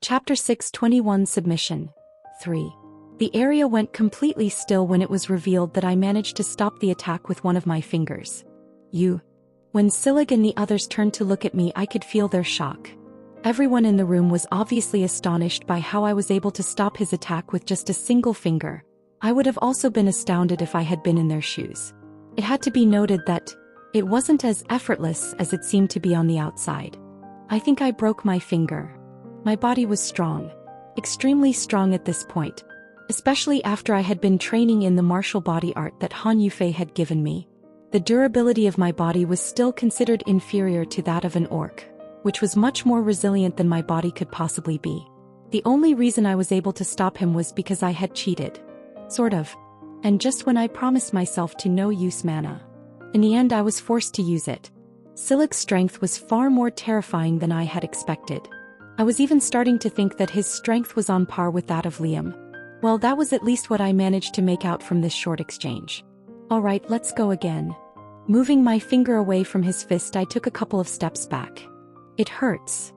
Chapter 621 Submission 3. The area went completely still when it was revealed that I managed to stop the attack with one of my fingers. When Silig and the others turned to look at me, I could feel their shock. Everyone in the room was obviously astonished by how I was able to stop his attack with just a single finger. I would have also been astounded if I had been in their shoes. It had to be noted that it wasn't as effortless as it seemed to be on the outside. I think I broke my finger. My body was strong. Extremely strong at this point. Especially after I had been training in the martial body art that Han Yufei had given me. The durability of my body was still considered inferior to that of an orc, which was much more resilient than my body could possibly be. The only reason I was able to stop him was because I had cheated. Sort of. And just when I promised myself to no use mana. In the end I was forced to use it. Silig's strength was far more terrifying than I had expected. I was even starting to think that his strength was on par with that of Liam. Well, that was at least what I managed to make out from this short exchange. Alright, let's go again. Moving my finger away from his fist, I took a couple of steps back. It hurts.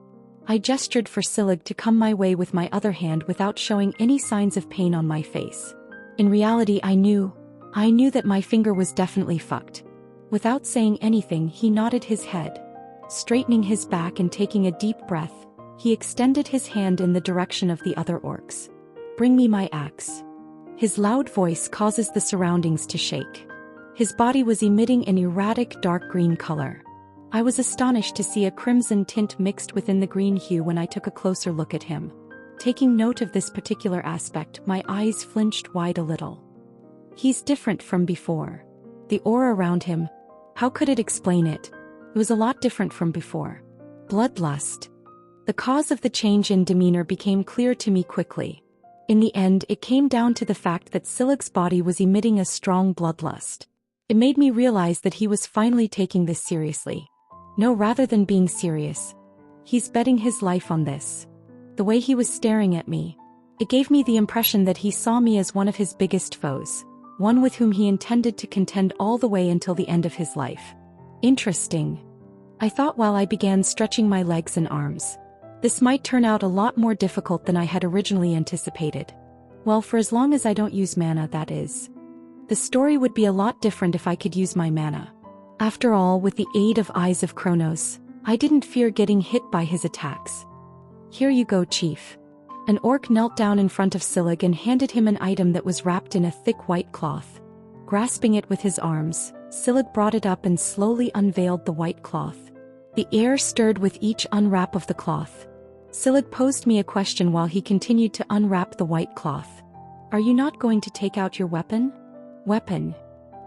I gestured for Silig to come my way with my other hand without showing any signs of pain on my face. In reality, I knew that my finger was definitely fucked. Without saying anything, he nodded his head. Straightening his back and taking a deep breath, he extended his hand in the direction of the other orcs. Bring me my axe. His loud voice causes the surroundings to shake. His body was emitting an erratic dark green color. I was astonished to see a crimson tint mixed within the green hue when I took a closer look at him. Taking note of this particular aspect, my eyes flinched wide a little. He's different from before. The aura around him, how could it explain it? It was a lot different from before. Bloodlust. The cause of the change in demeanor became clear to me quickly. In the end, it came down to the fact that Silig's body was emitting a strong bloodlust. It made me realize that he was finally taking this seriously. No, rather than being serious. He's betting his life on this. The way he was staring at me, it gave me the impression that he saw me as one of his biggest foes, one with whom he intended to contend all the way until the end of his life. Interesting. I thought while I began stretching my legs and arms. This might turn out a lot more difficult than I had originally anticipated. Well, for as long as I don't use mana, that is. The story would be a lot different if I could use my mana. After all, with the aid of Eyes of Kronos, I didn't fear getting hit by his attacks. Here you go, Chief. An orc knelt down in front of Silig and handed him an item that was wrapped in a thick white cloth. Grasping it with his arms, Silig brought it up and slowly unveiled the white cloth. The air stirred with each unwrap of the cloth. Silig posed me a question while he continued to unwrap the white cloth. Are you not going to take out your weapon? Weapon.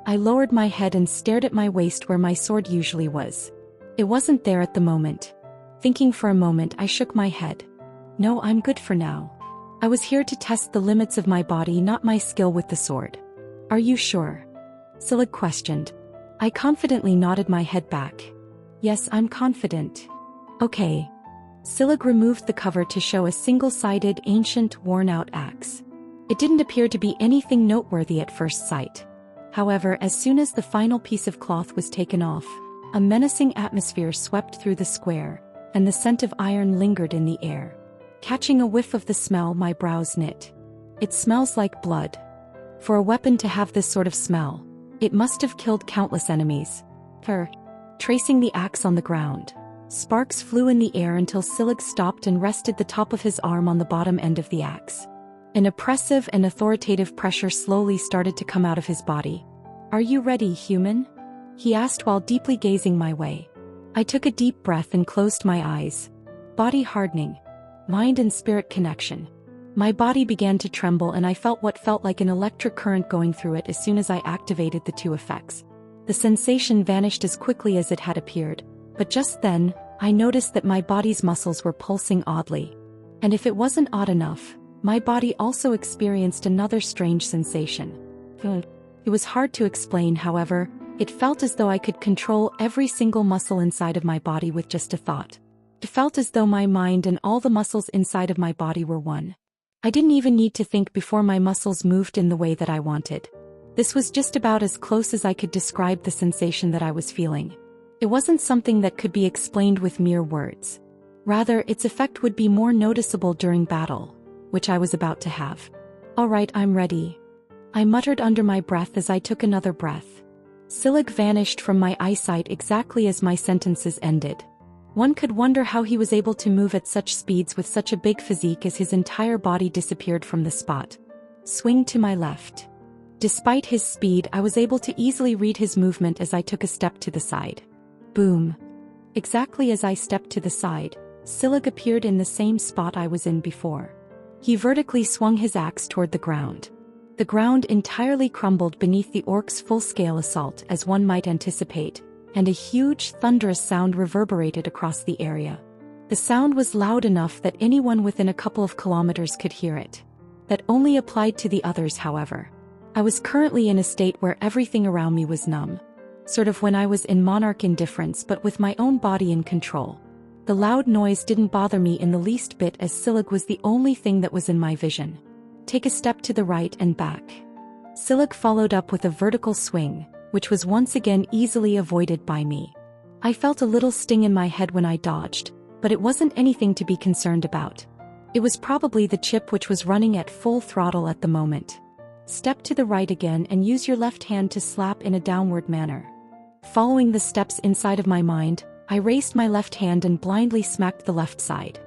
I lowered my head and stared at my waist where my sword usually was. It wasn't there at the moment. Thinking for a moment, I shook my head. No, I'm good for now. I was here to test the limits of my body, not my skill with the sword. Are you sure? Silig questioned. I confidently nodded my head back. Yes, I'm confident. Okay. Silig removed the cover to show a single-sided, ancient, worn-out axe. It didn't appear to be anything noteworthy at first sight. However, as soon as the final piece of cloth was taken off, a menacing atmosphere swept through the square, and the scent of iron lingered in the air. Catching a whiff of the smell, my brows knit. It smells like blood. For a weapon to have this sort of smell, it must have killed countless enemies. Tracing the axe on the ground. Sparks flew in the air until Silig stopped and rested the top of his arm on the bottom end of the axe. An oppressive and authoritative pressure slowly started to come out of his body. Are you ready, human? He asked while deeply gazing my way. I took a deep breath and closed my eyes. Body hardening. Mind and spirit connection. My body began to tremble and I felt what felt like an electric current going through it as soon as I activated the two effects. The sensation vanished as quickly as it had appeared. But just then, I noticed that my body's muscles were pulsing oddly. And if it wasn't odd enough, my body also experienced another strange sensation. It was hard to explain, however. It felt as though I could control every single muscle inside of my body with just a thought. It felt as though my mind and all the muscles inside of my body were one. I didn't even need to think before my muscles moved in the way that I wanted. This was just about as close as I could describe the sensation that I was feeling. It wasn't something that could be explained with mere words. Rather, its effect would be more noticeable during battle, which I was about to have. Alright, I'm ready. I muttered under my breath as I took another breath. Silig vanished from my eyesight exactly as my sentences ended. One could wonder how he was able to move at such speeds with such a big physique as his entire body disappeared from the spot. Swing to my left. Despite his speed, I was able to easily read his movement as I took a step to the side. Boom. Exactly as I stepped to the side, Silig appeared in the same spot I was in before. He vertically swung his axe toward the ground. The ground entirely crumbled beneath the orc's full-scale assault, as one might anticipate, and a huge, thunderous sound reverberated across the area. The sound was loud enough that anyone within a couple of kilometers could hear it. That only applied to the others, however. I was currently in a state where everything around me was numb. Sort of when I was in monarch indifference, but with my own body in control. The loud noise didn't bother me in the least bit, as Silig was the only thing that was in my vision. Take a step to the right and back. Silig followed up with a vertical swing, which was once again easily avoided by me. I felt a little sting in my head when I dodged, but it wasn't anything to be concerned about. It was probably the chip which was running at full throttle at the moment. Step to the right again and use your left hand to slap in a downward manner. Following the steps inside of my mind, I raised my left hand and blindly smacked the left side.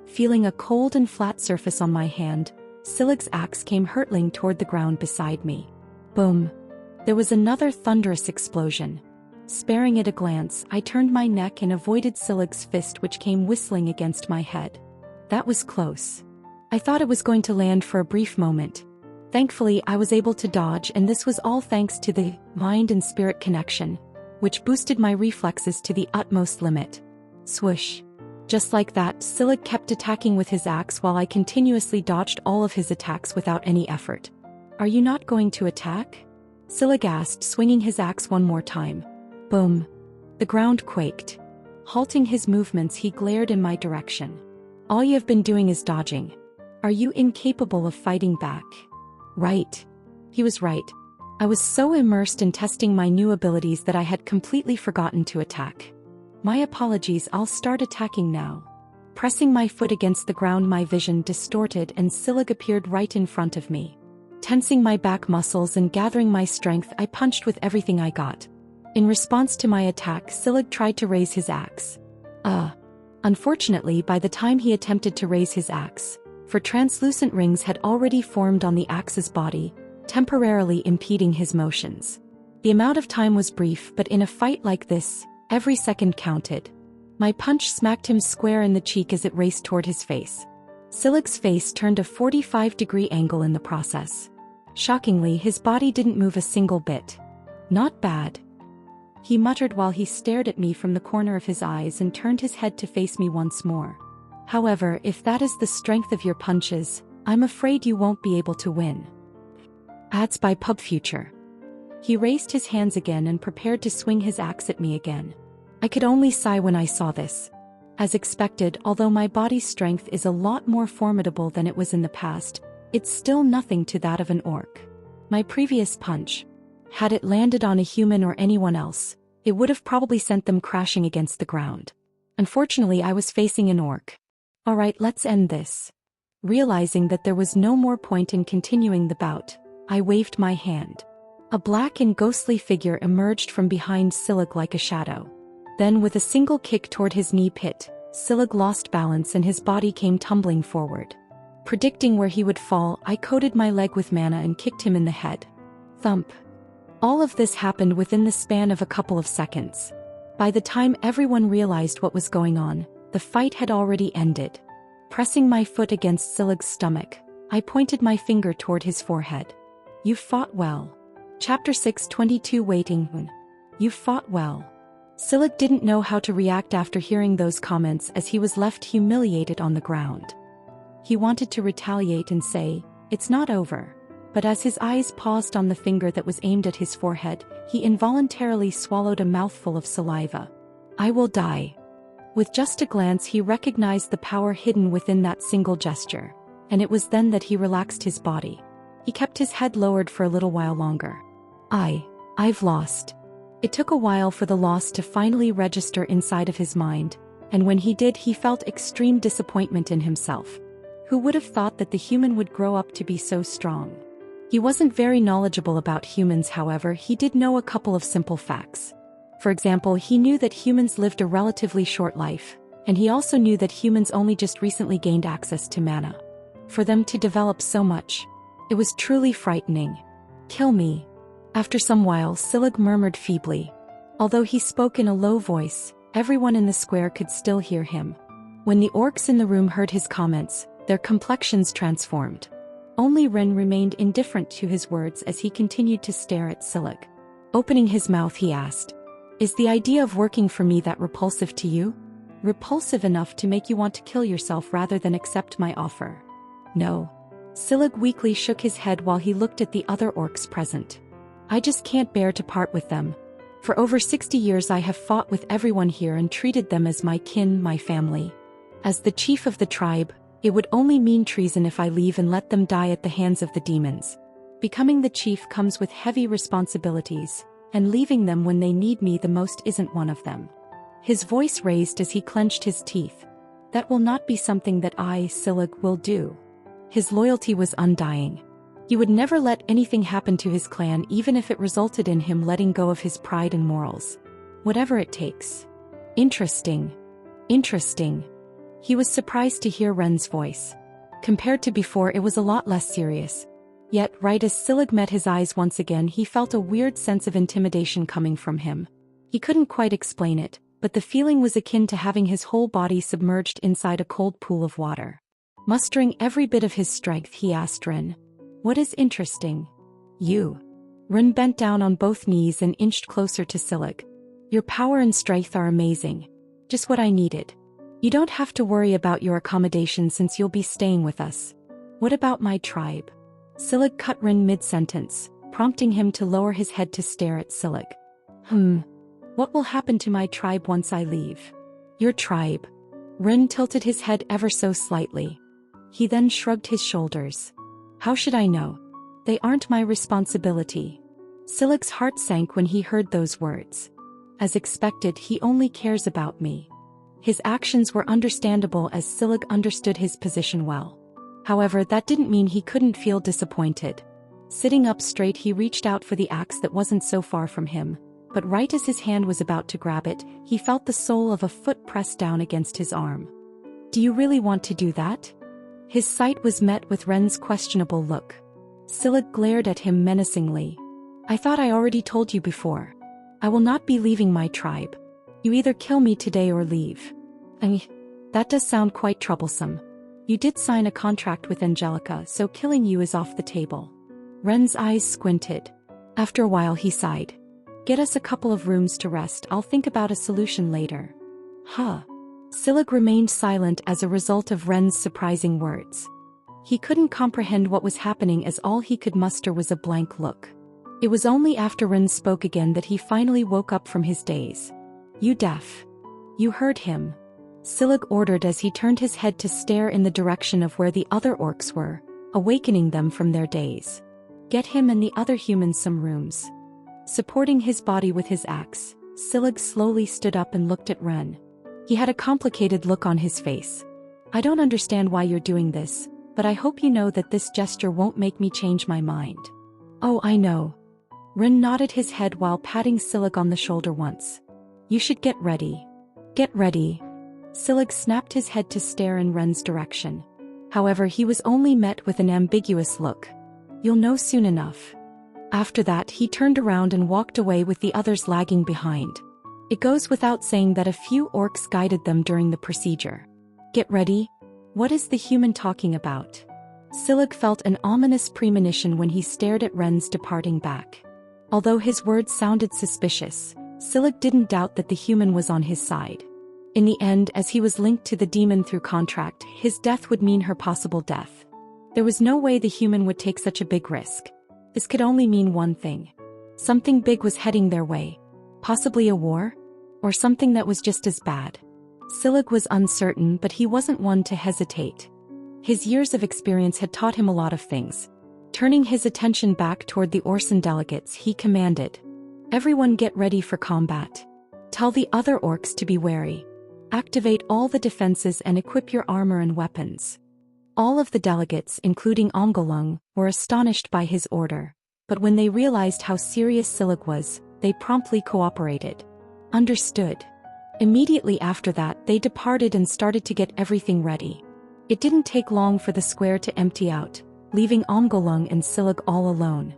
Feeling a cold and flat surface on my hand, Silig's axe came hurtling toward the ground beside me. Boom. There was another thunderous explosion. Sparing it a glance, I turned my neck and avoided Silig's fist, which came whistling against my head. That was close. I thought it was going to land for a brief moment. Thankfully, I was able to dodge, and this was all thanks to the mind and spirit connection, which boosted my reflexes to the utmost limit. Swoosh. Just like that, Silig kept attacking with his axe while I continuously dodged all of his attacks without any effort. Are you not going to attack? Silig asked, swinging his axe one more time. Boom. The ground quaked. Halting his movements, he glared in my direction. All you have been doing is dodging. Are you incapable of fighting back? Right. He was right. I was so immersed in testing my new abilities that I had completely forgotten to attack. My apologies, I'll start attacking now. Pressing my foot against the ground, my vision distorted and Silig appeared right in front of me. Tensing my back muscles and gathering my strength, I punched with everything I got. In response to my attack, Silig tried to raise his axe. Unfortunately, by the time he attempted to raise his axe, for translucent rings had already formed on the axe's body, temporarily impeding his motions. The amount of time was brief, but in a fight like this, every second counted. My punch smacked him square in the cheek as it raced toward his face. Silig's face turned a 45-degree angle in the process. Shockingly, his body didn't move a single bit. Not bad. He muttered while he stared at me from the corner of his eyes and turned his head to face me once more. However, if that is the strength of your punches, I'm afraid you won't be able to win. Ads by Pub Future. He raised his hands again and prepared to swing his axe at me again. I could only sigh when I saw this. As expected, although my body's strength is a lot more formidable than it was in the past, it's still nothing to that of an orc. My previous punch, had it landed on a human or anyone else, it would have probably sent them crashing against the ground. Unfortunately, I was facing an orc. Alright, let's end this. Realizing that there was no more point in continuing the bout, I waved my hand. A black and ghostly figure emerged from behind Silig like a shadow. Then with a single kick toward his knee pit, Silig lost balance and his body came tumbling forward. Predicting where he would fall, I coated my leg with mana and kicked him in the head. Thump. All of this happened within the span of a couple of seconds. By the time everyone realized what was going on, the fight had already ended. Pressing my foot against Silig's stomach, I pointed my finger toward his forehead. You fought well. Chapter 6:22 Waiting. You fought well. Silig didn't know how to react after hearing those comments, as he was left humiliated on the ground. He wanted to retaliate and say, "It's not over." But as his eyes paused on the finger that was aimed at his forehead, he involuntarily swallowed a mouthful of saliva. I will die. With just a glance, he recognized the power hidden within that single gesture, and it was then that he relaxed his body. He kept his head lowered for a little while longer. I've lost. It took a while for the loss to finally register inside of his mind, and when he did, he felt extreme disappointment in himself. Who would have thought that the human would grow up to be so strong? He wasn't very knowledgeable about humans, however, he did know a couple of simple facts. For example, he knew that humans lived a relatively short life, and he also knew that humans only just recently gained access to mana. For them to develop so much, it was truly frightening. "Kill me." After some while, Silig murmured feebly. Although he spoke in a low voice, everyone in the square could still hear him. When the orcs in the room heard his comments, their complexions transformed. Only Ren remained indifferent to his words as he continued to stare at Silig. Opening his mouth, he asked, "Is the idea of working for me that repulsive to you? Repulsive enough to make you want to kill yourself rather than accept my offer?" "No." Silig weakly shook his head while he looked at the other orcs present. "I just can't bear to part with them. For over 60 years I have fought with everyone here and treated them as my kin, my family. As the chief of the tribe, it would only mean treason if I leave and let them die at the hands of the demons. Becoming the chief comes with heavy responsibilities, and leaving them when they need me the most isn't one of them." His voice raised as he clenched his teeth. "That will not be something that I, Silig, will do." His loyalty was undying. He would never let anything happen to his clan, even if it resulted in him letting go of his pride and morals. Whatever it takes. Interesting. Interesting. He was surprised to hear Ren's voice. Compared to before, it was a lot less serious. Yet, right as Silig met his eyes once again, he felt a weird sense of intimidation coming from him. He couldn't quite explain it, but the feeling was akin to having his whole body submerged inside a cold pool of water. Mustering every bit of his strength, he asked Ren, "What is interesting?" "You." Ren bent down on both knees and inched closer to Silig. "Your power and strength are amazing. Just what I needed. You don't have to worry about your accommodation since you'll be staying with us. What about my tribe?" Silig cut Ren mid-sentence, prompting him to lower his head to stare at Silig. What will happen to my tribe once I leave?" "Your tribe?" Ren tilted his head ever so slightly. He then shrugged his shoulders. "How should I know? They aren't my responsibility." Silig's heart sank when he heard those words. As expected, he only cares about me. His actions were understandable as Silig understood his position well. However, that didn't mean he couldn't feel disappointed. Sitting up straight, he reached out for the axe that wasn't so far from him, but right as his hand was about to grab it, he felt the sole of a foot pressed down against his arm. "Do you really want to do that?" His sight was met with Ren's questionable look. Silig glared at him menacingly. "I thought I already told you before. I will not be leaving my tribe. You either kill me today or leave." That does sound quite troublesome. You did sign a contract with Angelica, so killing you is off the table." Ren's eyes squinted. After a while he sighed. "Get us a couple of rooms to rest, I'll think about a solution later." "Huh." Silig remained silent as a result of Ren's surprising words. He couldn't comprehend what was happening as all he could muster was a blank look. It was only after Ren spoke again that he finally woke up from his daze. "You deaf? You heard him," Silig ordered as he turned his head to stare in the direction of where the other orcs were, awakening them from their daze. "Get him and the other humans some rooms." Supporting his body with his axe, Silig slowly stood up and looked at Ren. He had a complicated look on his face. "I don't understand why you're doing this, but I hope you know that this gesture won't make me change my mind." "Oh, I know." Ren nodded his head while patting Silig on the shoulder once. "You should get ready." "Get ready." Silig snapped his head to stare in Ren's direction. However, he was only met with an ambiguous look. "You'll know soon enough." After that, he turned around and walked away with the others lagging behind. It goes without saying that a few orcs guided them during the procedure. "Get ready? What is the human talking about?" Silig felt an ominous premonition when he stared at Ren's departing back. Although his words sounded suspicious, Silig didn't doubt that the human was on his side. In the end, as he was linked to the demon through contract, his death would mean her possible death. There was no way the human would take such a big risk. This could only mean one thing. Something big was heading their way. Possibly a war? Or something that was just as bad. Silig was uncertain, but he wasn't one to hesitate. His years of experience had taught him a lot of things. Turning his attention back toward the Orson delegates, he commanded, "Everyone get ready for combat. Tell the other orcs to be wary." Activate all the defenses and equip your armor and weapons. All of the delegates, including Omgolung, were astonished by his order, but when they realized how serious Silig was, they promptly cooperated. Understood. Immediately after that, they departed and started to get everything ready. It didn't take long for the square to empty out, leaving Omgolung and Silig all alone.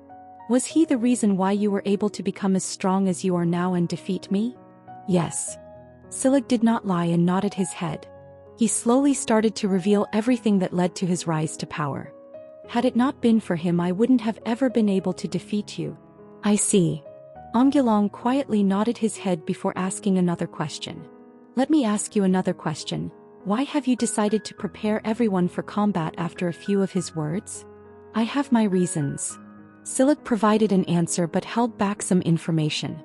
Was he the reason why you were able to become as strong as you are now and defeat me? Yes. Silig did not lie and nodded his head. He slowly started to reveal everything that led to his rise to power. Had it not been for him, I wouldn't have ever been able to defeat you. I see. Omgolung quietly nodded his head before asking another question. Let me ask you another question. Why have you decided to prepare everyone for combat after a few of his words? I have my reasons. Silig provided an answer but held back some information.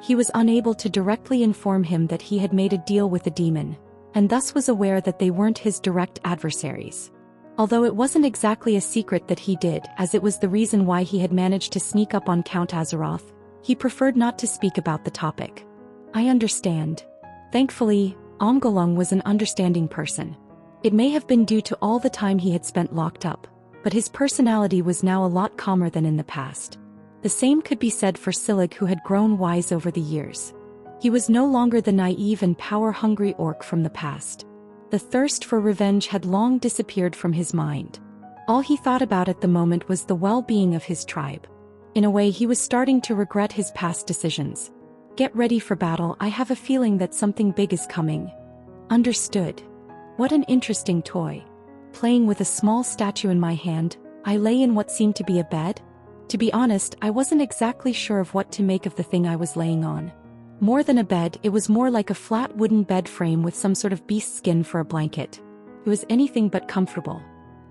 He was unable to directly inform him that he had made a deal with a demon, and thus was aware that they weren't his direct adversaries. Although it wasn't exactly a secret that he did, as it was the reason why he had managed to sneak up on Count Azeroth, he preferred not to speak about the topic. I understand. Thankfully, Omgolung was an understanding person. It may have been due to all the time he had spent locked up, but his personality was now a lot calmer than in the past. The same could be said for Silig, who had grown wise over the years. He was no longer the naive and power-hungry orc from the past. The thirst for revenge had long disappeared from his mind. All he thought about at the moment was the well-being of his tribe. In a way, he was starting to regret his past decisions. Get ready for battle. I have a feeling that something big is coming. Understood. What an interesting toy. Playing with a small statue in my hand, I lay in what seemed to be a bed. To be honest, I wasn't exactly sure of what to make of the thing I was laying on. More than a bed, it was more like a flat wooden bed frame with some sort of beast skin for a blanket. It was anything but comfortable.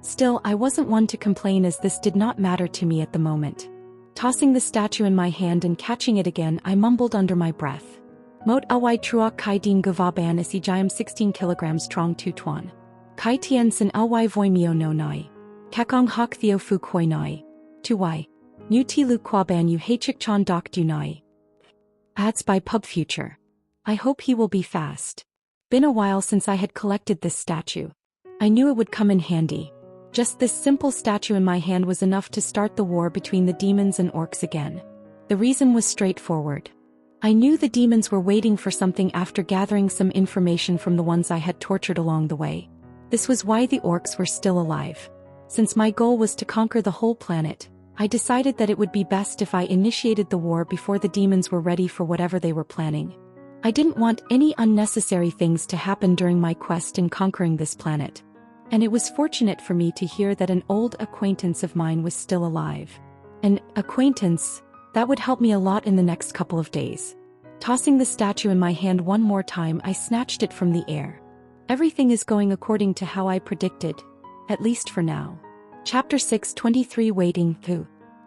Still, I wasn't one to complain, as this did not matter to me at the moment. Tossing the statue in my hand and catching it again, I mumbled under my breath. Mot awai truok kai din gavaban isi jayam 16 kilograms trong tu tuan. Kai tien sin awai voimio no nai. Kakong hok theo fu koi nai. Tuwai. New ti lu kwaban yu hachik chan dok du nai. Ads by Pub Future. I hope he will be fast. Been a while since I had collected this statue. I knew it would come in handy. Just this simple statue in my hand was enough to start the war between the demons and orcs again. The reason was straightforward. I knew the demons were waiting for something after gathering some information from the ones I had tortured along the way. This was why the orcs were still alive. Since my goal was to conquer the whole planet, I decided that it would be best if I initiated the war before the demons were ready for whatever they were planning. I didn't want any unnecessary things to happen during my quest in conquering this planet. And it was fortunate for me to hear that an old acquaintance of mine was still alive. An acquaintance that would help me a lot in the next couple of days. Tossing the statue in my hand one more time, I snatched it from the air. Everything is going according to how I predicted, at least for now. Chapter 623 Waiting. 2.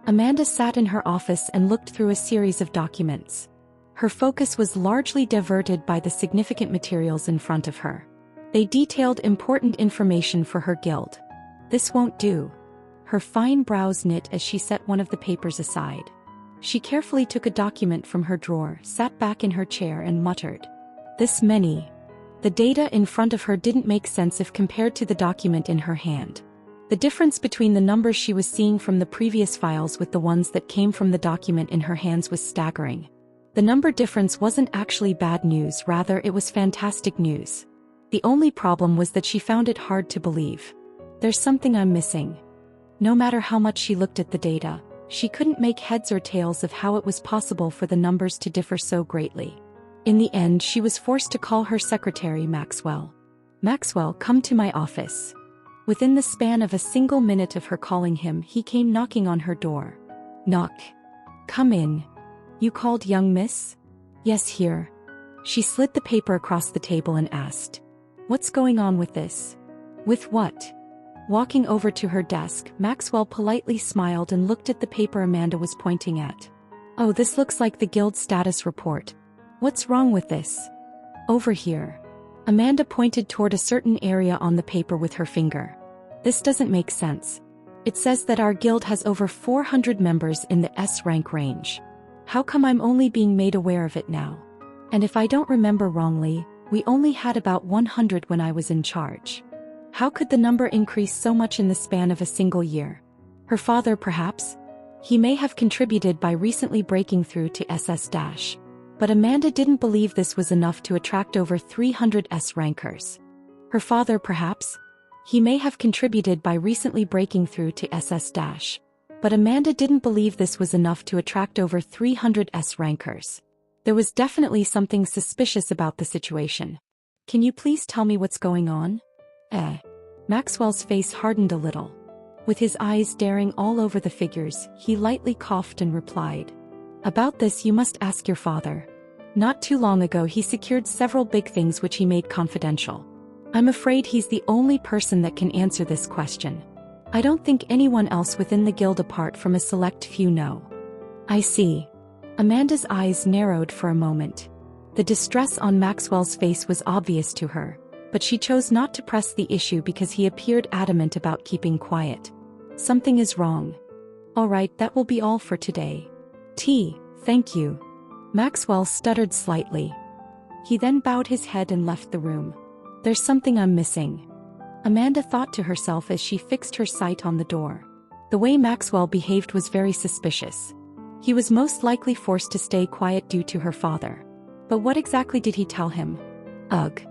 Amanda sat in her office and looked through a series of documents. Her focus was largely diverted by the significant materials in front of her. They detailed important information for her guild. This won't do. Her fine brows knit as she set one of the papers aside. She carefully took a document from her drawer, sat back in her chair and muttered. This many. The data in front of her didn't make sense if compared to the document in her hand. The difference between the numbers she was seeing from the previous files with the ones that came from the document in her hands was staggering. The number difference wasn't actually bad news, rather it was fantastic news. The only problem was that she found it hard to believe. There's something I'm missing. No matter how much she looked at the data, she couldn't make heads or tails of how it was possible for the numbers to differ so greatly. In the end, she was forced to call her secretary, Maxwell. Maxwell, come to my office. Within the span of a single minute of her calling him, he came knocking on her door. Knock. Come in. You called, young miss? Yes, here. She slid the paper across the table and asked. What's going on with this? With what? Walking over to her desk, Maxwell politely smiled and looked at the paper Amanda was pointing at. Oh, this looks like the guild status report. What's wrong with this? Over here. Amanda pointed toward a certain area on the paper with her finger. This doesn't make sense. It says that our guild has over 400 members in the S rank range. How come I'm only being made aware of it now? And if I don't remember wrongly, We only had about 100 when I was in charge. How could the number increase so much in the span of a single year? Her father, perhaps? He may have contributed by recently breaking through to SS-. But Amanda didn't believe this was enough to attract over 300 S rankers. Her father, perhaps? He may have contributed by recently breaking through to SS-. But Amanda didn't believe this was enough to attract over 300 S rankers. There was definitely something suspicious about the situation. Can you please tell me what's going on? Maxwell's face hardened a little. With his eyes staring all over the figures, he lightly coughed and replied. About this you must ask your father. Not too long ago he secured several big things which he made confidential. I'm afraid he's the only person that can answer this question. I don't think anyone else within the guild apart from a select few know. I see. Amanda's eyes narrowed for a moment. The distress on Maxwell's face was obvious to her, but she chose not to press the issue because he appeared adamant about keeping quiet. Something is wrong. All right, that will be all for today. Thank you. Maxwell stuttered slightly. He then bowed his head and left the room. There's something I'm missing, Amanda thought to herself as she fixed her sight on the door. The way Maxwell behaved was very suspicious. He was most likely forced to stay quiet due to her father. But what exactly did he tell him? Ugh.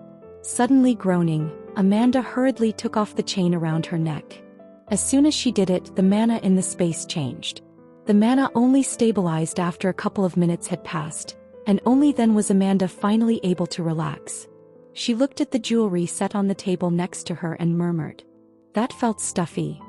Suddenly groaning, Amanda hurriedly took off the chain around her neck. As soon as she did it, the mana in the space changed. The mana only stabilized after a couple of minutes had passed, and only then was Amanda finally able to relax. She looked at the jewelry set on the table next to her and murmured. That felt stuffy.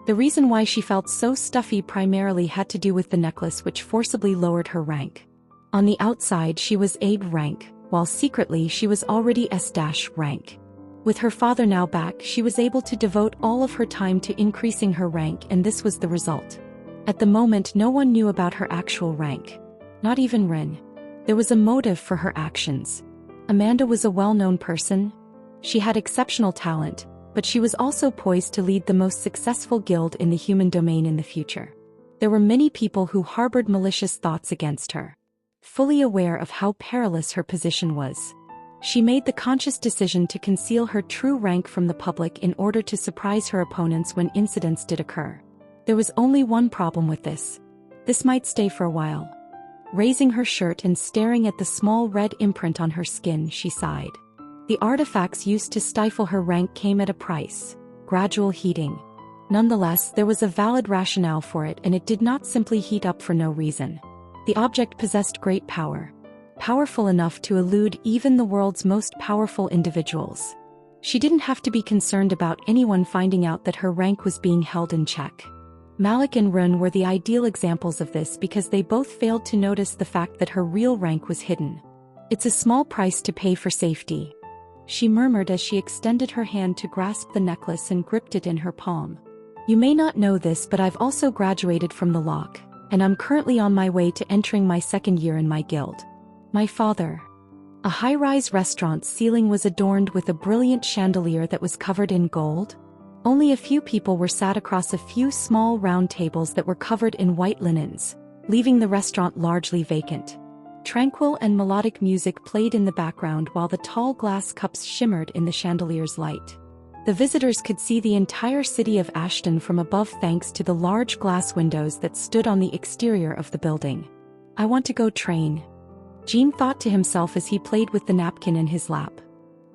The reason why she felt so stuffy primarily had to do with the necklace, which forcibly lowered her rank. On the outside she was A rank, while secretly she was already S- rank. With her father now back, she was able to devote all of her time to increasing her rank, and this was the result. At the moment no one knew about her actual rank. Not even Rin. There was a motive for her actions. Amanda was a well-known person. She had exceptional talent, but she was also poised to lead the most successful guild in the human domain in the future. There were many people who harbored malicious thoughts against her. Fully aware of how perilous her position was, she made the conscious decision to conceal her true rank from the public in order to surprise her opponents when incidents did occur. There was only one problem with this. This might stay for a while. Raising her shirt and staring at the small red imprint on her skin, she sighed. The artifacts used to stifle her rank came at a price: gradual heating. Nonetheless, there was a valid rationale for it, and it did not simply heat up for no reason. The object possessed great power. Powerful enough to elude even the world's most powerful individuals. She didn't have to be concerned about anyone finding out that her rank was being held in check. Malik and Run were the ideal examples of this because they both failed to notice the fact that her real rank was hidden. It's a small price to pay for safety, she murmured as she extended her hand to grasp the necklace and gripped it in her palm. You may not know this, but I've also graduated from the lock, and I'm currently on my way to entering my second year in my guild. My father. A high-rise restaurant's ceiling was adorned with a brilliant chandelier that was covered in gold. Only a few people were sat across a few small round tables that were covered in white linens, leaving the restaurant largely vacant. Tranquil and melodic music played in the background while the tall glass cups shimmered in the chandelier's light. The visitors could see the entire city of Ashton from above thanks to the large glass windows that stood on the exterior of the building. I want to go train, Jean thought to himself as he played with the napkin in his lap.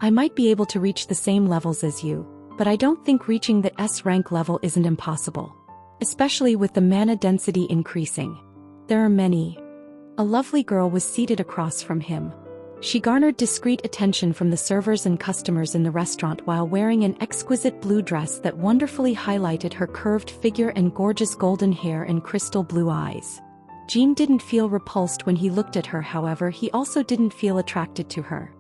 I might be able to reach the same levels as you, but I don't think reaching the S rank level isn't impossible. Especially with the mana density increasing. There are many. A lovely girl was seated across from him. She garnered discreet attention from the servers and customers in the restaurant while wearing an exquisite blue dress that wonderfully highlighted her curved figure and gorgeous golden hair and crystal blue eyes. Jean didn't feel repulsed when he looked at her, however, he also didn't feel attracted to her.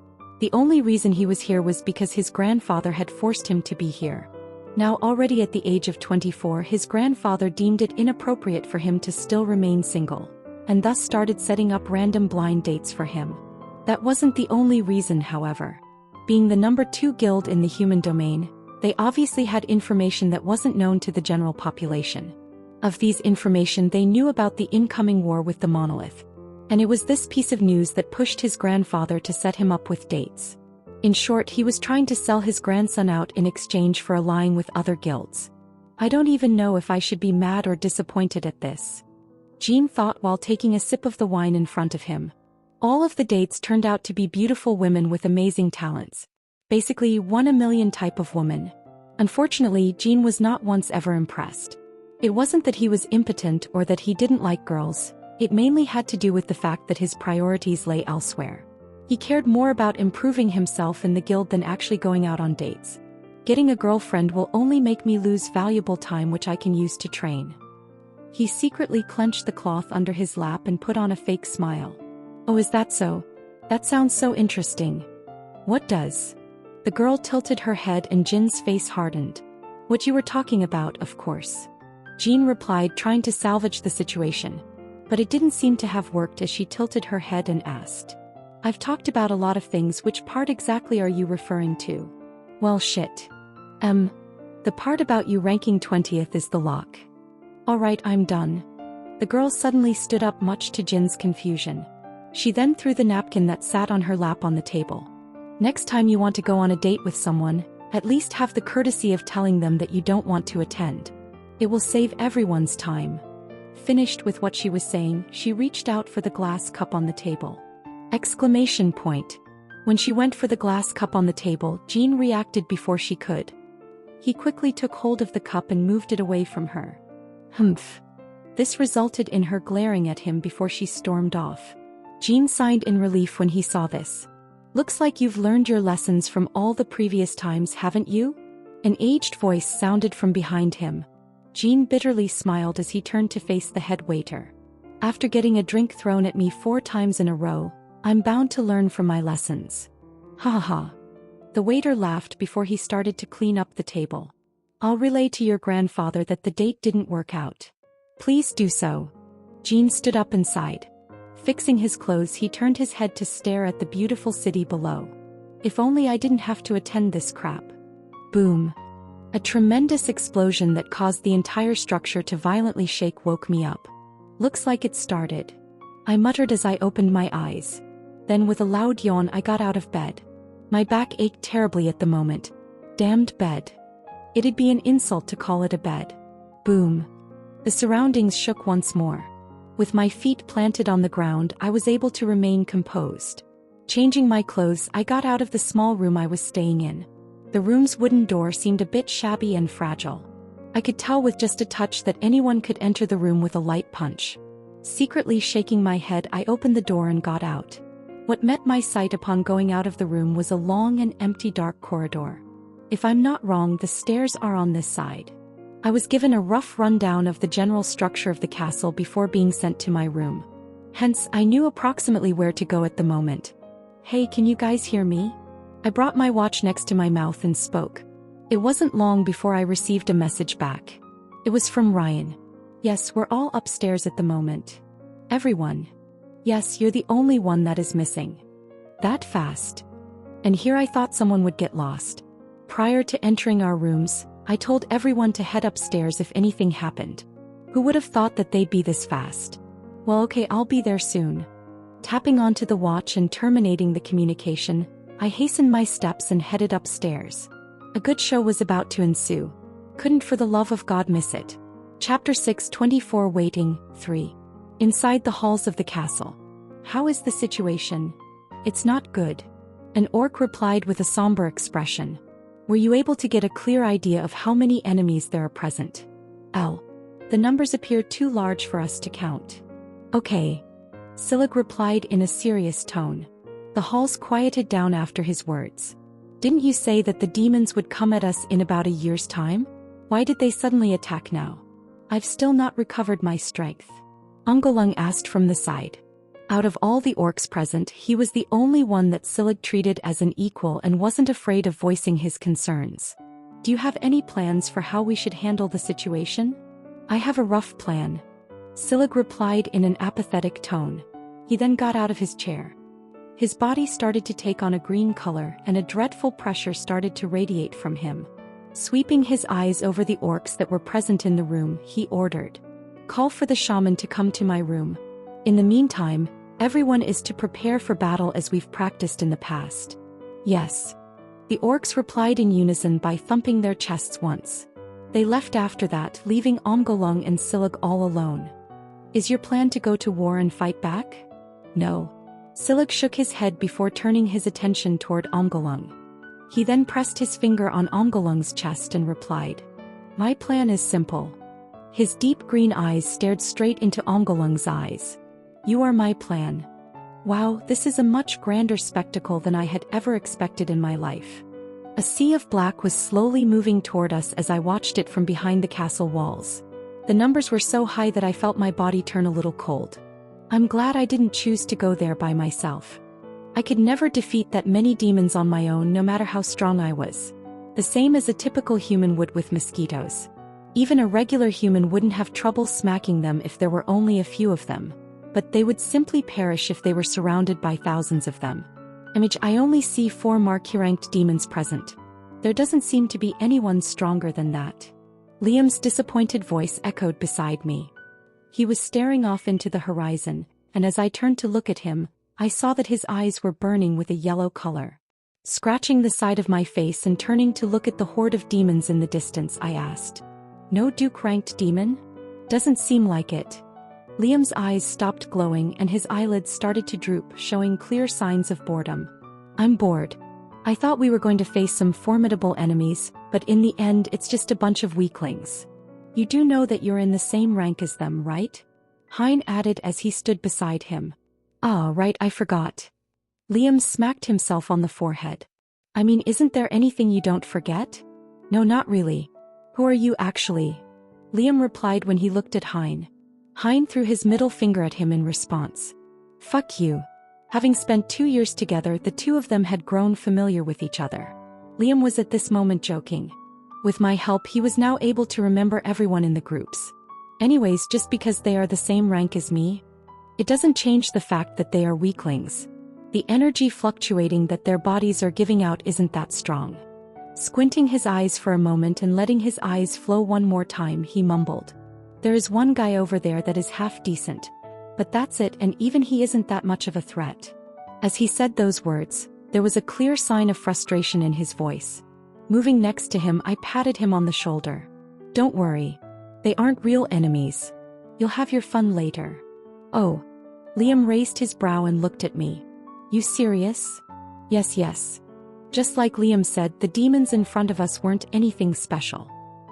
The only reason he was here was because his grandfather had forced him to be here. Now already at the age of 24, his grandfather deemed it inappropriate for him to still remain single, and thus started setting up random blind dates for him. That wasn't the only reason, however. Being the number 2 guild in the human domain, they obviously had information that wasn't known to the general population. Of these information, they knew about the incoming war with the monolith. And it was this piece of news that pushed his grandfather to set him up with dates. In short, he was trying to sell his grandson out in exchange for allying with other guilds. I don't even know if I should be mad or disappointed at this. Jean thought while taking a sip of the wine in front of him. All of the dates turned out to be beautiful women with amazing talents. Basically, 1 in a million type of woman. Unfortunately, Jean was not once ever impressed. It wasn't that he was impotent or that he didn't like girls, it mainly had to do with the fact that his priorities lay elsewhere. He cared more about improving himself in the guild than actually going out on dates. Getting a girlfriend will only make me lose valuable time which I can use to train. He secretly clenched the cloth under his lap and put on a fake smile. Oh, is that so? That sounds so interesting. What does? The girl tilted her head and Jin's face hardened. What you were talking about, of course. Jean replied, trying to salvage the situation. But it didn't seem to have worked as she tilted her head and asked. I've talked about a lot of things, which part exactly are you referring to? Well, shit. The part about you ranking 20th is the lock. Alright, I'm done. The girl suddenly stood up, much to Jin's confusion. She then threw the napkin that sat on her lap on the table. Next time you want to go on a date with someone, at least have the courtesy of telling them that you don't want to attend. It will save everyone's time. Finished with what she was saying, she reached out for the glass cup on the table. Exclamation point. When she went for the glass cup on the table, Jean reacted before she could. He quickly took hold of the cup and moved it away from her. Humph. This resulted in her glaring at him before she stormed off. Jean sighed in relief when he saw this. Looks like you've learned your lessons from all the previous times, haven't you? An aged voice sounded from behind him. Jean bitterly smiled as he turned to face the head waiter. After getting a drink thrown at me 4 times in a row, I'm bound to learn from my lessons. Ha ha ha. The waiter laughed before he started to clean up the table. I'll relay to your grandfather that the date didn't work out. Please do so. Jean stood up and sighed. Fixing his clothes, he turned his head to stare at the beautiful city below. If only I didn't have to attend this crap. Boom. A tremendous explosion that caused the entire structure to violently shake woke me up. Looks like it started. I muttered as I opened my eyes. Then with a loud yawn I got out of bed. My back ached terribly at the moment. Damned bed. It'd be an insult to call it a bed. Boom. The surroundings shook once more. With my feet planted on the ground, I was able to remain composed. Changing my clothes, I got out of the small room I was staying in. The room's wooden door seemed a bit shabby and fragile. I could tell with just a touch that anyone could enter the room with a light punch. Secretly shaking my head, I opened the door and got out. What met my sight upon going out of the room was a long and empty dark corridor. If I'm not wrong, the stairs are on this side. I was given a rough rundown of the general structure of the castle before being sent to my room. Hence, I knew approximately where to go at the moment. Hey, can you guys hear me? I brought my watch next to my mouth and spoke. It wasn't long before I received a message back. It was from Ryan. Yes, we're all upstairs at the moment. Everyone. Yes, you're the only one that is missing. That fast. And here I thought someone would get lost. Prior to entering our rooms, I told everyone to head upstairs if anything happened. Who would have thought that they'd be this fast? Well, okay, I'll be there soon. Tapping onto the watch and terminating the communication, I hastened my steps and headed upstairs. A good show was about to ensue. Couldn't for the love of God miss it. Chapter 6:24 Waiting, 3. Inside the halls of the castle. How is the situation? It's not good. An orc replied with a somber expression. Were you able to get a clear idea of how many enemies there are present? L. The numbers appear too large for us to count. Okay. Silig replied in a serious tone. The halls quieted down after his words. Didn't you say that the demons would come at us in about a year's time? Why did they suddenly attack now? I've still not recovered my strength. Ungolung asked from the side. Out of all the orcs present, he was the only one that Silig treated as an equal and wasn't afraid of voicing his concerns. Do you have any plans for how we should handle the situation? I have a rough plan. Silig replied in an apathetic tone. He then got out of his chair. His body started to take on a green color and a dreadful pressure started to radiate from him. Sweeping his eyes over the orcs that were present in the room, he ordered. Call for the shaman to come to my room. In the meantime, everyone is to prepare for battle as we've practiced in the past. Yes. The orcs replied in unison by thumping their chests once. They left after that, leaving Omgolung and Silig all alone. Is your plan to go to war and fight back? No. Silig shook his head before turning his attention toward Omgolung. He then pressed his finger on Omgolung's chest and replied, "My plan is simple." His deep green eyes stared straight into Omgolung's eyes. "You are my plan." Wow, this is a much grander spectacle than I had ever expected in my life. A sea of black was slowly moving toward us as I watched it from behind the castle walls. The numbers were so high that I felt my body turn a little cold. I'm glad I didn't choose to go there by myself. I could never defeat that many demons on my own, no matter how strong I was. The same as a typical human would with mosquitoes. Even a regular human wouldn't have trouble smacking them if there were only a few of them. But they would simply perish if they were surrounded by thousands of them. I only see 4 marquee-ranked demons present. There doesn't seem to be anyone stronger than that. Liam's disappointed voice echoed beside me. He was staring off into the horizon, and as I turned to look at him, I saw that his eyes were burning with a yellow color. Scratching the side of my face and turning to look at the horde of demons in the distance, I asked, "No Duke-ranked demon? Doesn't seem like it." Liam's eyes stopped glowing and his eyelids started to droop, showing clear signs of boredom. "I'm bored. I thought we were going to face some formidable enemies, but in the end it's just a bunch of weaklings. You do know that you're in the same rank as them, right?" Hein added as he stood beside him. "Ah, right, I forgot." Liam smacked himself on the forehead. Isn't there anything you don't forget?" "No, not really." "Who are you actually?" Liam replied when he looked at Hein. Hein threw his middle finger at him in response. "Fuck you." Having spent 2 years together, the two of them had grown familiar with each other. Liam was at this moment joking. With my help, he was now able to remember everyone in the groups. Anyways, just because they are the same rank as me, it doesn't change the fact that they are weaklings. The energy fluctuating that their bodies are giving out isn't that strong. Squinting his eyes for a moment and letting his eyes flow one more time, he mumbled, "There is one guy over there that is half decent. But that's it, and even he isn't that much of a threat." As he said those words, there was a clear sign of frustration in his voice. Moving next to him, I patted him on the shoulder. "Don't worry. They aren't real enemies. You'll have your fun later." "Oh." Liam raised his brow and looked at me. "You serious?" Yes. Just like Liam said, the demons in front of us weren't anything special.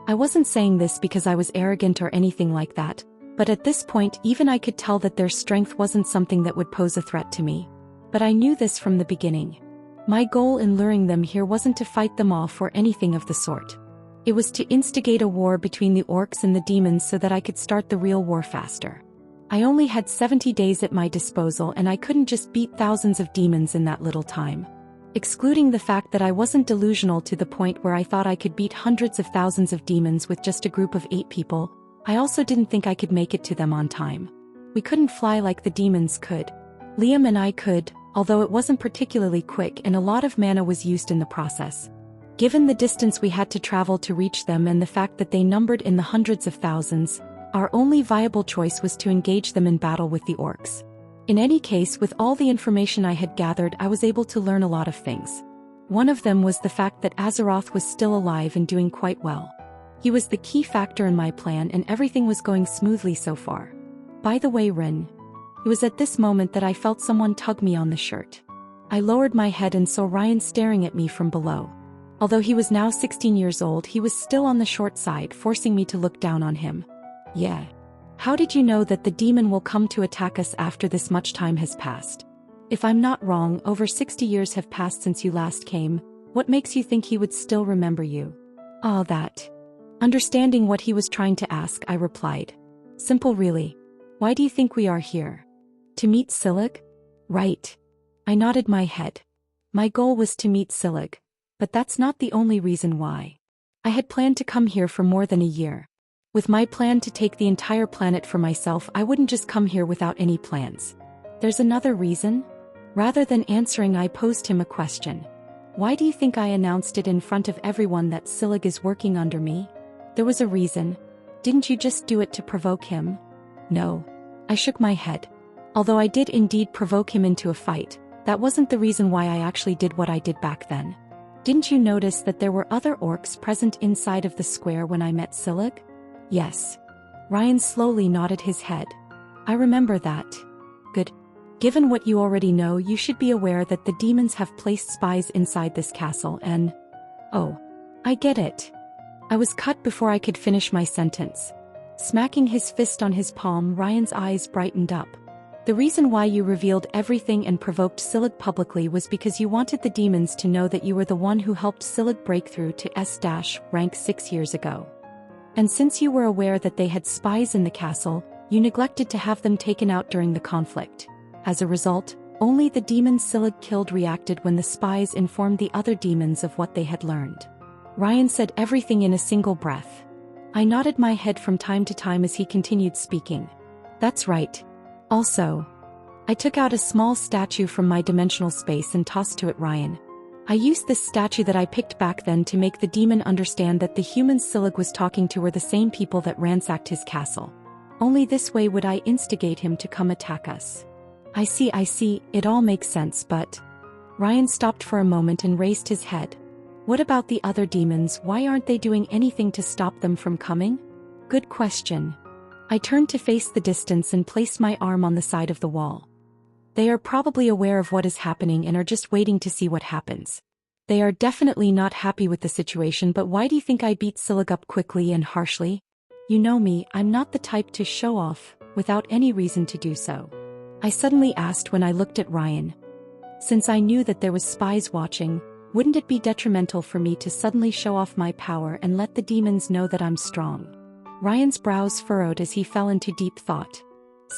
I wasn't saying this because I was arrogant or anything like that, but at this point even I could tell that their strength wasn't something that would pose a threat to me. But I knew this from the beginning. My goal in luring them here wasn't to fight them off or anything of the sort. It was to instigate a war between the orcs and the demons so that I could start the real war faster. I only had 70 days at my disposal and I couldn't just beat thousands of demons in that little time. Excluding the fact that I wasn't delusional to the point where I thought I could beat hundreds of thousands of demons with just a group of 8 people, I also didn't think I could make it to them on time. We couldn't fly like the demons could. Liam and I could, although it wasn't particularly quick and a lot of mana was used in the process. Given the distance we had to travel to reach them and the fact that they numbered in the hundreds of thousands, our only viable choice was to engage them in battle with the orcs. In any case, with all the information I had gathered, I was able to learn a lot of things. One of them was the fact that Azeroth was still alive and doing quite well. He was the key factor in my plan and everything was going smoothly so far. By the way, Rin. It was at this moment that I felt someone tug me on the shirt. I lowered my head and saw Ryan staring at me from below. Although he was now 16 years old, he was still on the short side, forcing me to look down on him. "Yeah. How did you know that the demon will come to attack us after this much time has passed? If I'm not wrong, over 60 years have passed since you last came. What makes you think he would still remember you?" "Oh, that." Understanding what he was trying to ask, I replied. "Simple really. Why do you think we are here? To meet Silig?" "Right." I nodded my head. My goal was to meet Silig. But that's not the only reason why. I had planned to come here for more than a year. With my plan to take the entire planet for myself, I wouldn't just come here without any plans. "There's another reason?" Rather than answering, I posed him a question. "Why do you think I announced it in front of everyone that Silig is working under me?" "There was a reason. Didn't you just do it to provoke him?" "No." I shook my head. Although I did indeed provoke him into a fight, That wasn't the reason why I actually did what I did back then. Didn't you notice that there were other orcs present inside of the square when I met Silig? Yes. Ryan slowly nodded his head. I remember that. Good. Given what you already know, you should be aware that the demons have placed spies inside this castle and… Oh. I get it. I was cut before I could finish my sentence. Smacking his fist on his palm, Ryan's eyes brightened up. The reason why you revealed everything and provoked Silig publicly was because you wanted the demons to know that you were the one who helped Silig break through to S-rank 6 years ago. And since you were aware that they had spies in the castle, you neglected to have them taken out during the conflict. As a result, only the demon Silig killed reacted when the spies informed the other demons of what they had learned. Ryan said everything in a single breath. I nodded my head from time to time as he continued speaking. That's right. Also, I took out a small statue from my dimensional space and tossed to it Ryan. I used this statue that I picked back then to make the demon understand that the humans Silig was talking to were the same people that ransacked his castle. Only this way would I instigate him to come attack us. I see, it all makes sense, but… Ryan stopped for a moment and raised his head. What about the other demons? Why aren't they doing anything to stop them from coming? Good question. I turned to face the distance and placed my arm on the side of the wall. They are probably aware of what is happening and are just waiting to see what happens. They are definitely not happy with the situation, but why do you think I beat Silig up quickly and harshly? You know me, I'm not the type to show off, without any reason to do so. I suddenly asked when I looked at Ryan. Since I knew that there was spies watching, wouldn't it be detrimental for me to suddenly show off my power and let the demons know that I'm strong? Ryan's brows furrowed as he fell into deep thought.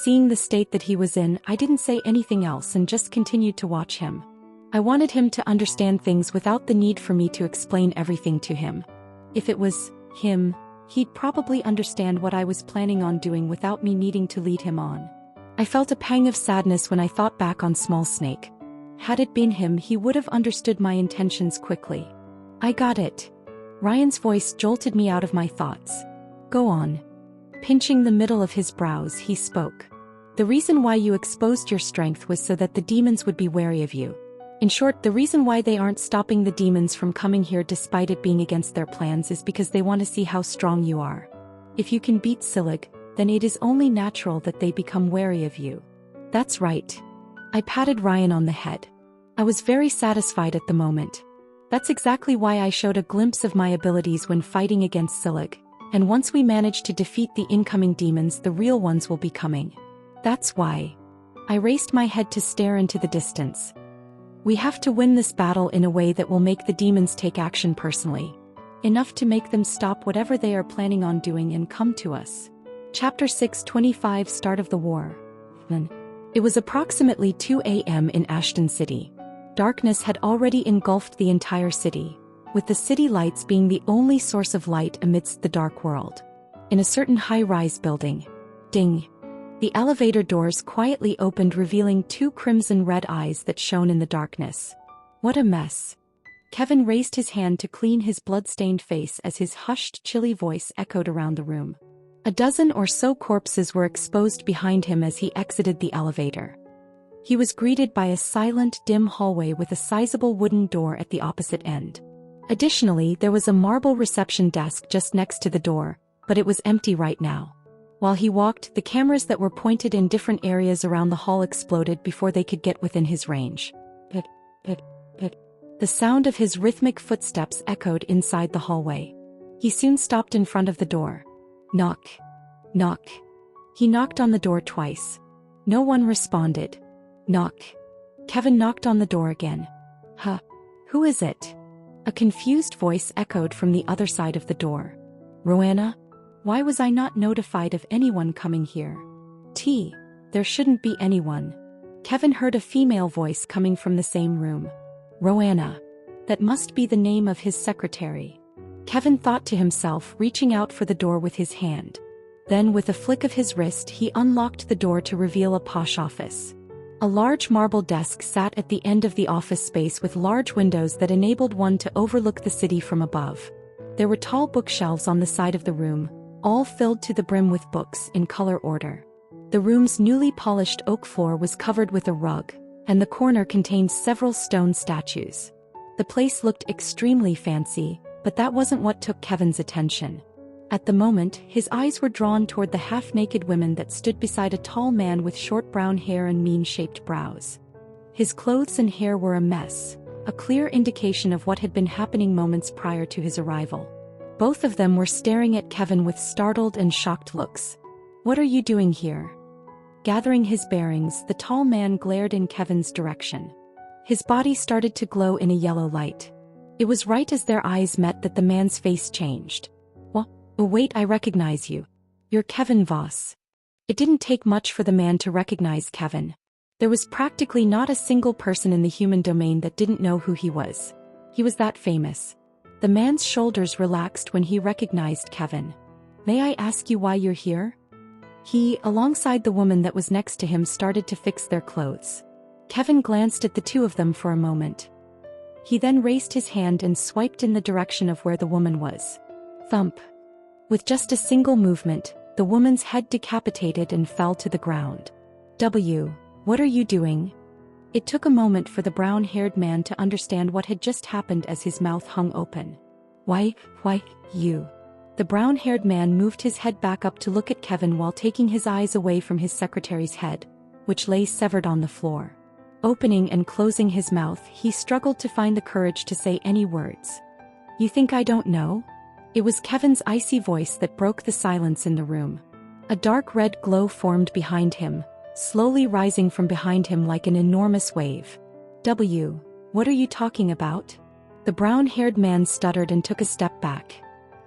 Seeing the state that he was in, I didn't say anything else and just continued to watch him. I wanted him to understand things without the need for me to explain everything to him. If it was him, he'd probably understand what I was planning on doing without me needing to lead him on. I felt a pang of sadness when I thought back on Small Snake. Had it been him, he would have understood my intentions quickly. I got it. Ryan's voice jolted me out of my thoughts. Go on. Pinching the middle of his brows, he spoke. The reason why you exposed your strength was so that the demons would be wary of you. In short, the reason why they aren't stopping the demons from coming here despite it being against their plans is because they want to see how strong you are. If you can beat Silig, then it is only natural that they become wary of you. That's right. I patted Ryan on the head. I was very satisfied at the moment. That's exactly why I showed a glimpse of my abilities when fighting against Silig, and once we manage to defeat the incoming demons, the real ones will be coming. That's why. I raised my head to stare into the distance. We have to win this battle in a way that will make the demons take action personally. Enough to make them stop whatever they are planning on doing and come to us. Chapter 625 Start of the War. It was approximately 2 a.m. in Ashton City. Darkness had already engulfed the entire city, with the city lights being the only source of light amidst the dark world. In a certain high-rise building, ding! The elevator doors quietly opened, revealing 2 crimson-red eyes that shone in the darkness. What a mess! Kevin raised his hand to clean his blood-stained face as his hushed, chilly voice echoed around the room. A dozen or so corpses were exposed behind him as he exited the elevator. He was greeted by a silent, dim hallway with a sizable wooden door at the opposite end. Additionally, there was a marble reception desk just next to the door, but it was empty right now. While he walked, the cameras that were pointed in different areas around the hall exploded before they could get within his range. Pit, pit, pit. The sound of his rhythmic footsteps echoed inside the hallway. He soon stopped in front of the door. Knock. Knock. He knocked on the door twice. No one responded. Knock. Kevin knocked on the door again. Huh? Who is it? A confused voice echoed from the other side of the door. Roanna? Why was I not notified of anyone coming here? There shouldn't be anyone. Kevin heard a female voice coming from the same room. Roanna. That must be the name of his secretary. Kevin thought to himself, reaching out for the door with his hand. Then, with a flick of his wrist, he unlocked the door to reveal a posh office. A large marble desk sat at the end of the office space with large windows that enabled one to overlook the city from above. There were tall bookshelves on the side of the room, all filled to the brim with books in color order. The room's newly polished oak floor was covered with a rug, and the corner contained several stone statues. The place looked extremely fancy, but that wasn't what took Kevin's attention. At the moment, his eyes were drawn toward the half-naked women that stood beside a tall man with short brown hair and mean-shaped brows. His clothes and hair were a mess, a clear indication of what had been happening moments prior to his arrival. Both of them were staring at Kevin with startled and shocked looks. "What are you doing here?" Gathering his bearings, the tall man glared in Kevin's direction. His body started to glow in a yellow light. It was right as their eyes met that the man's face changed. "Oh wait, I recognize you. You're Kevin Voss." It didn't take much for the man to recognize Kevin. There was practically not a single person in the human domain that didn't know who he was. He was that famous. The man's shoulders relaxed when he recognized Kevin. "May I ask you why you're here?" He, alongside the woman that was next to him, started to fix their clothes. Kevin glanced at the two of them for a moment. He then raised his hand and swiped in the direction of where the woman was. Thump. With just a single movement, the woman's head decapitated and fell to the ground. What are you doing?" It took a moment for the brown-haired man to understand what had just happened as his mouth hung open. Why, you?" The brown-haired man moved his head back up to look at Kevin while taking his eyes away from his secretary's head, which lay severed on the floor. Opening and closing his mouth, he struggled to find the courage to say any words. "You think I don't know?" It was Kevin's icy voice that broke the silence in the room. A dark red glow formed behind him, slowly rising from behind him like an enormous wave. What are you talking about?" The brown-haired man stuttered and took a step back.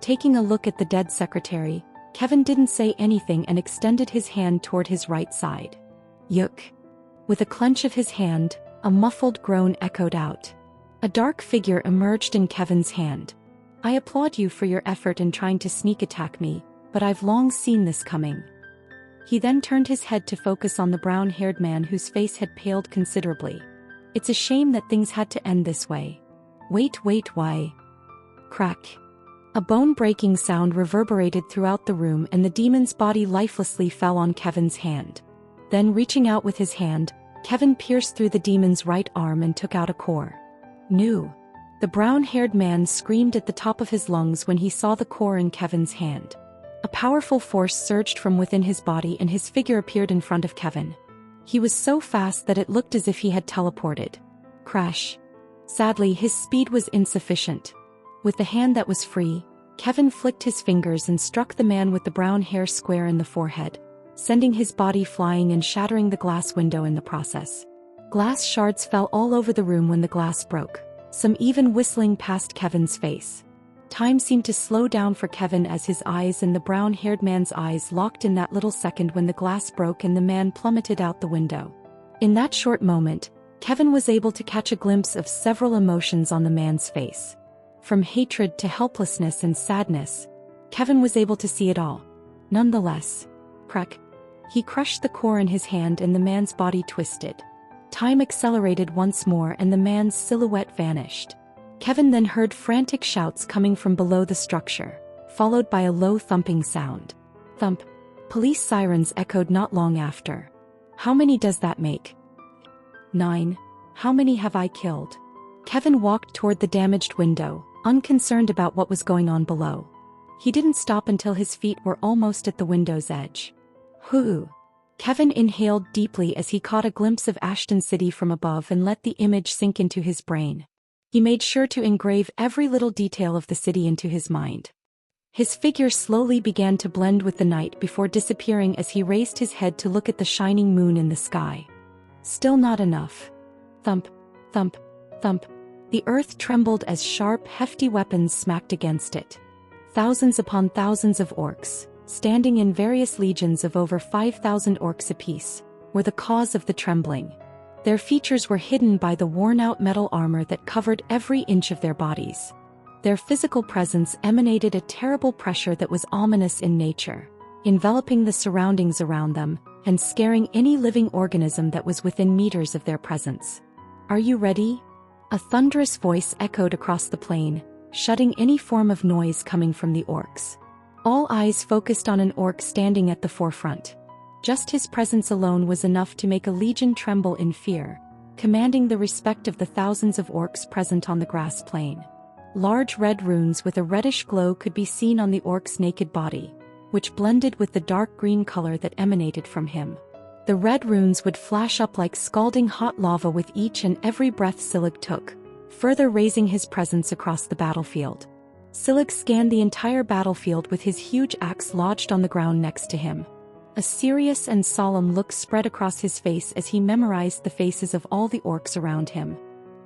Taking a look at the dead secretary, Kevin didn't say anything and extended his hand toward his right side. "Yuck." With a clench of his hand, a muffled groan echoed out. A dark figure emerged in Kevin's hand. "I applaud you for your effort in trying to sneak attack me, but I've long seen this coming." He then turned his head to focus on the brown-haired man whose face had paled considerably. "It's a shame that things had to end this way." Wait, why?" Crack. A bone-breaking sound reverberated throughout the room and the demon's body lifelessly fell on Kevin's hand. Then reaching out with his hand, Kevin pierced through the demon's right arm and took out a core. "No." The brown-haired man screamed at the top of his lungs when he saw the core in Kevin's hand. A powerful force surged from within his body and his figure appeared in front of Kevin. He was so fast that it looked as if he had teleported. Crash. Sadly, his speed was insufficient. With the hand that was free, Kevin flicked his fingers and struck the man with the brown hair square in the forehead, sending his body flying and shattering the glass window in the process. Glass shards fell all over the room when the glass broke, some even whistling past Kevin's face. Time seemed to slow down for Kevin as his eyes and the brown-haired man's eyes locked in that little second when the glass broke and the man plummeted out the window. In that short moment, Kevin was able to catch a glimpse of several emotions on the man's face. From hatred to helplessness and sadness, Kevin was able to see it all. Nonetheless, crack. He crushed the core in his hand and the man's body twisted. Time accelerated once more and the man's silhouette vanished. Kevin then heard frantic shouts coming from below the structure, followed by a low thumping sound. Thump. Police sirens echoed not long after. "How many does that make?" 9. "How many have I killed?" Kevin walked toward the damaged window, unconcerned about what was going on below. He didn't stop until his feet were almost at the window's edge. Hoo! Kevin inhaled deeply as he caught a glimpse of Ashton City from above and let the image sink into his brain. He made sure to engrave every little detail of the city into his mind. His figure slowly began to blend with the night before disappearing as he raised his head to look at the shining moon in the sky. Still not enough. Thump, thump, thump. The earth trembled as sharp, hefty weapons smacked against it. Thousands upon thousands of orcs, standing in various legions of over 5,000 orcs apiece, were the cause of the trembling. Their features were hidden by the worn-out metal armor that covered every inch of their bodies. Their physical presence emanated a terrible pressure that was ominous in nature, enveloping the surroundings around them, and scaring any living organism that was within meters of their presence. "Are you ready?" A thunderous voice echoed across the plain, shutting any form of noise coming from the orcs. All eyes focused on an orc standing at the forefront. Just his presence alone was enough to make a legion tremble in fear, commanding the respect of the thousands of orcs present on the grass plain. Large red runes with a reddish glow could be seen on the orc's naked body, which blended with the dark green color that emanated from him. The red runes would flash up like scalding hot lava with each and every breath Silig took, further raising his presence across the battlefield. Silig scanned the entire battlefield with his huge axe lodged on the ground next to him. A serious and solemn look spread across his face as he memorized the faces of all the orcs around him.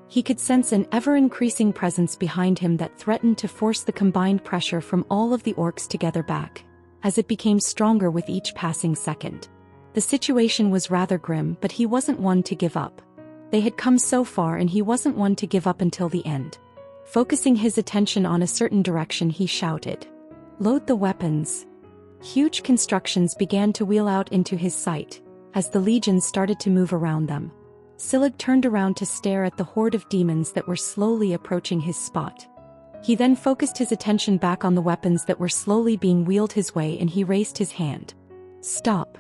He could sense an ever-increasing presence behind him that threatened to force the combined pressure from all of the orcs together back, as it became stronger with each passing second. The situation was rather grim, but he wasn't one to give up. They had come so far and he wasn't one to give up until the end. Focusing his attention on a certain direction, he shouted, "Load the weapons." Huge constructions began to wheel out into his sight, as the legions started to move around them. Silig turned around to stare at the horde of demons that were slowly approaching his spot. He then focused his attention back on the weapons that were slowly being wheeled his way, and he raised his hand. "Stop!"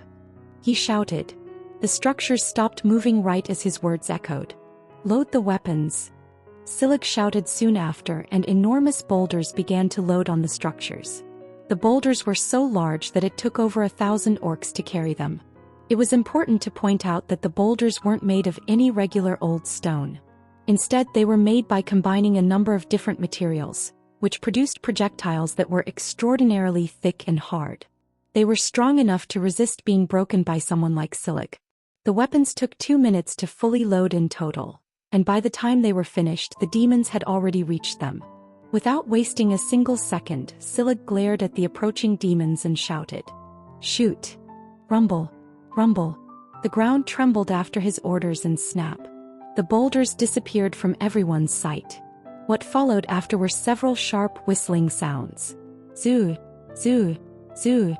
he shouted. The structures stopped moving right as his words echoed. "Load the weapons." Silig shouted soon after, and enormous boulders began to load on the structures. The boulders were so large that it took over 1,000 orcs to carry them. It was important to point out that the boulders weren't made of any regular old stone. Instead, they were made by combining a number of different materials, which produced projectiles that were extraordinarily thick and hard. They were strong enough to resist being broken by someone like Silig. The weapons took 2 minutes to fully load in total, and by the time they were finished, the demons had already reached them. Without wasting a single second, Silig glared at the approaching demons and shouted, "Shoot!" Rumble, rumble. The ground trembled after his orders, and snap. The boulders disappeared from everyone's sight. What followed after were several sharp whistling sounds. Zoo, zoo, zoo.